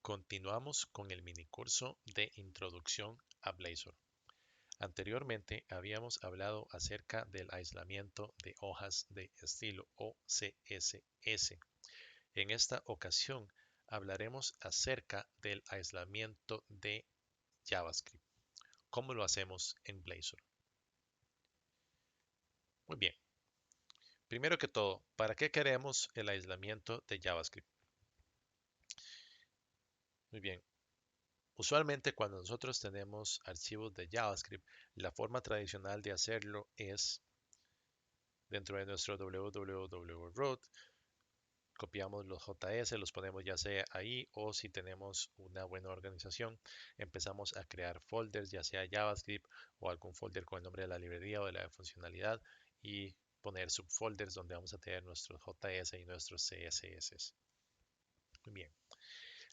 Continuamos con el minicurso de Introducción a Blazor. Anteriormente habíamos hablado acerca del aislamiento de hojas de estilo o CSS. En esta ocasión hablaremos acerca del aislamiento de JavaScript. ¿Cómo lo hacemos en Blazor? Muy bien. Primero que todo, ¿para qué queremos el aislamiento de JavaScript? Muy bien. Usualmente cuando nosotros tenemos archivos de JavaScript, la forma tradicional de hacerlo es dentro de nuestro www.root, copiamos los JS, los ponemos ya sea ahí o si tenemos una buena organización, empezamos a crear folders, ya sea JavaScript o algún folder con el nombre de la librería o de la funcionalidad y poner subfolders donde vamos a tener nuestros JS y nuestros CSS. Muy bien.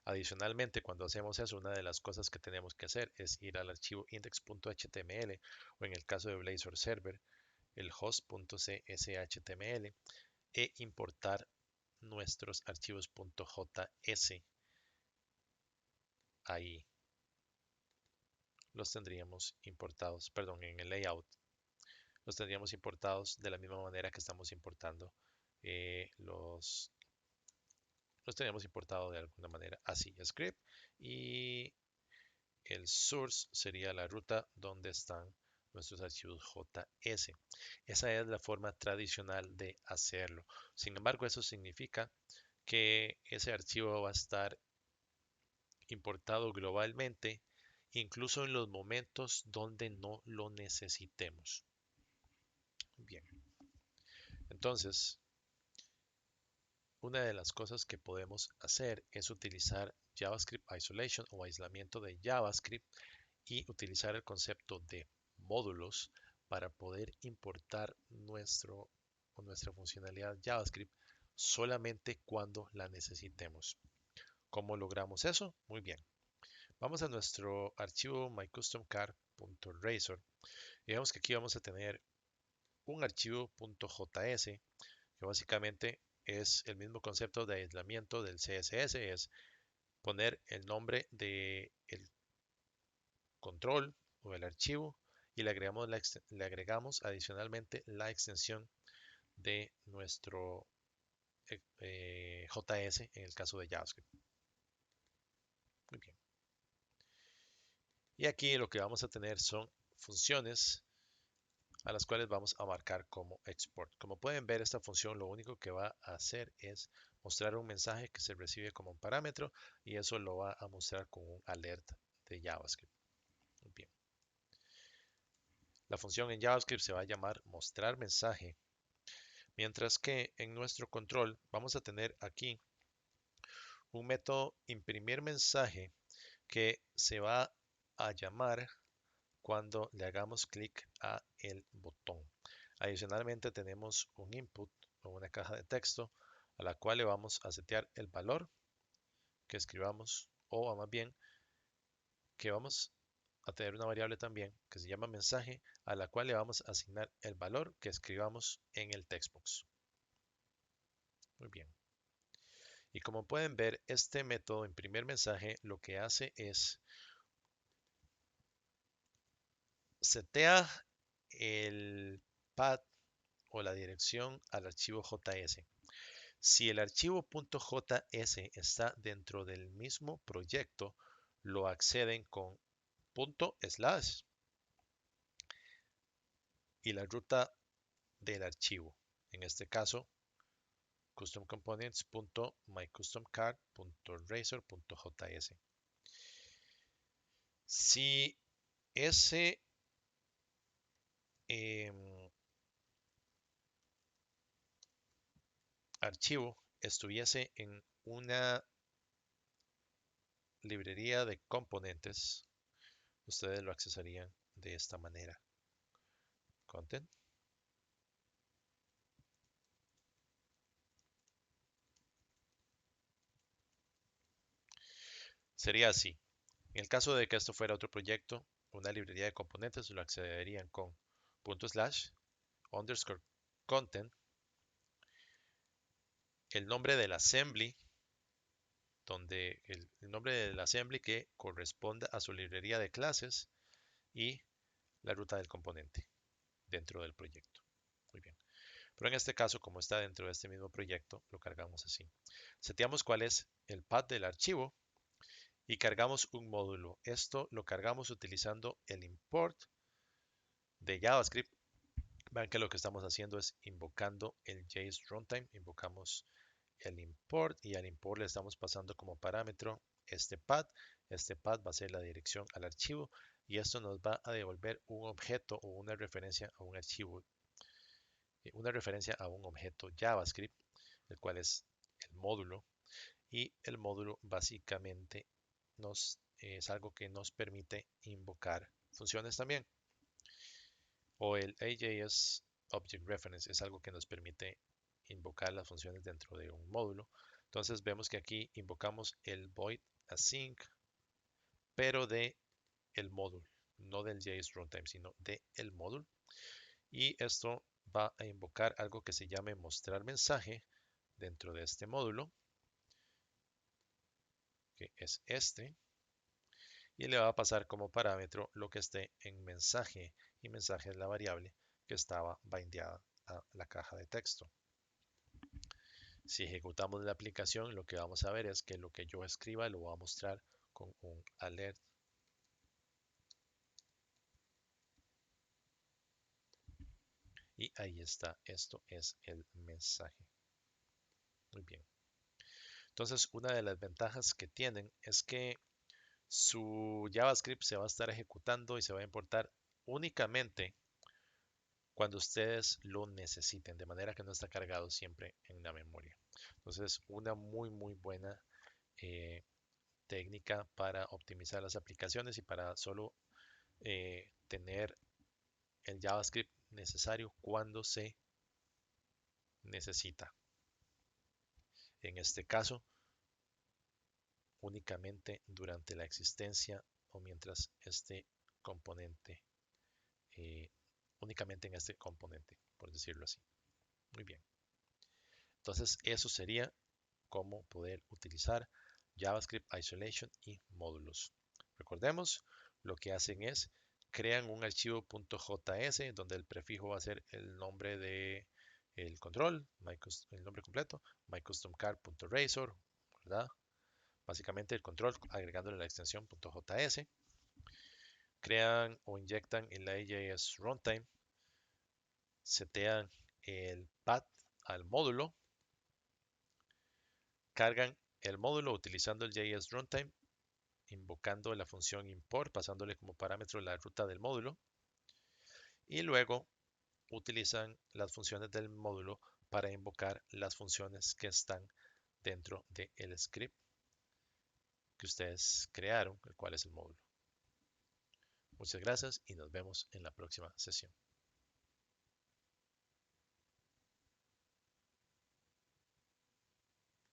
Adicionalmente, cuando hacemos eso, una de las cosas que tenemos que hacer es ir al archivo index.html o en el caso de Blazor Server, el host.cshtml e importar nuestros archivos .js. Ahí los tendríamos importados, perdón, en el layout. Los tendríamos importados de la misma manera que estamos importando los tenemos importado de alguna manera así, script, y el source sería la ruta donde están nuestros archivos JS. Esa es la forma tradicional de hacerlo. Sin embargo, eso significa que ese archivo va a estar importado globalmente, incluso en los momentos donde no lo necesitemos. Bien, entonces, una de las cosas que podemos hacer es utilizar JavaScript Isolation o aislamiento de JavaScript y utilizar el concepto de módulos para poder importar nuestra funcionalidad JavaScript solamente cuando la necesitemos. ¿Cómo logramos eso? Muy bien. Vamos a nuestro archivo mycustomcar.razor y vemos que aquí vamos a tener un archivo .js que básicamente es el mismo concepto de aislamiento del CSS, es poner el nombre del control o el archivo y le agregamos adicionalmente la extensión de nuestro JS en el caso de JavaScript. Muy bien. Y aquí lo que vamos a tener son funciones a las cuales vamos a marcar como export. Como pueden ver, esta función lo único que va a hacer es mostrar un mensaje que se recibe como un parámetro y eso lo va a mostrar con un alert de JavaScript. Muy bien. La función en JavaScript se va a llamar mostrar mensaje, mientras que en nuestro control vamos a tener aquí un método imprimir mensaje que se va a llamar cuando le hagamos clic a el botón. Adicionalmente tenemos un input o una caja de texto a la cual le vamos a setear el valor que escribamos o más bien que vamos a tener una variable también que se llama mensaje a la cual le vamos a asignar el valor que escribamos en el textbox. Muy bien. Y como pueden ver, este método imprimir mensaje lo que hace es setea el path o la dirección al archivo JS. Si el archivo .js está dentro del mismo proyecto, lo acceden con // y la ruta del archivo. En este caso, customcomponents.mycustomcard.razor.js. Si ese archivo estuviese en una librería de componentes, ustedes lo accesarían de esta manera. Content. Sería así. En el caso de que esto fuera otro proyecto, una librería de componentes, lo accederían con // content, el nombre del assembly donde el nombre del assembly que corresponda a su librería de clases y la ruta del componente dentro del proyecto. Muy bien. Pero en este caso, como está dentro de este mismo proyecto, lo cargamos así. Seteamos cuál es el path del archivo y cargamos un módulo. Esto lo cargamos utilizando el import de JavaScript. Vean que lo que estamos haciendo es invocando el JS Runtime, invocamos el import y al import le estamos pasando como parámetro este path. Este path va a ser la dirección al archivo y esto nos va a devolver un objeto o una referencia a un archivo, una referencia a un objeto JavaScript, el cual es el módulo. Y el módulo básicamente es algo que nos permite invocar funciones también. O el AJS Object Reference es algo que nos permite invocar las funciones dentro de un módulo. Entonces vemos que aquí invocamos el void async, pero de el módulo, no del JS Runtime, sino de el módulo. Y esto va a invocar algo que se llame mostrar mensaje dentro de este módulo, que es este, y le va a pasar como parámetro lo que esté en mensaje, y mensaje es la variable que estaba bindeada a la caja de texto. Si ejecutamos la aplicación, lo que vamos a ver es que lo que yo escriba lo va a mostrar con un alert. Y ahí está, esto es el mensaje. Muy bien. Entonces, una de las ventajas que tienen es que su JavaScript se va a estar ejecutando y se va a importar únicamente cuando ustedes lo necesiten, de manera que no está cargado siempre en la memoria. Entonces, una muy buena eh, técnica para optimizar las aplicaciones y para solo tener el JavaScript necesario cuando se necesita. En este caso, únicamente durante la existencia o mientras este componente, eh, únicamente en este componente, por decirlo así. Muy bien. Entonces, eso sería cómo poder utilizar JavaScript Isolation y módulos. Recordemos, lo que hacen es crean un archivo .js donde el prefijo va a ser el nombre de el control, el nombre completo, mycustomcar.razor, ¿verdad? Básicamente el control agregándole la extensión .js. Crean o inyectan el AJS Runtime, setean el path al módulo, cargan el módulo utilizando el JS Runtime, invocando la función import, pasándole como parámetro la ruta del módulo, y luego utilizan las funciones del módulo para invocar las funciones que están dentro del script que ustedes crearon, el cual es el módulo. Muchas gracias y nos vemos en la próxima sesión.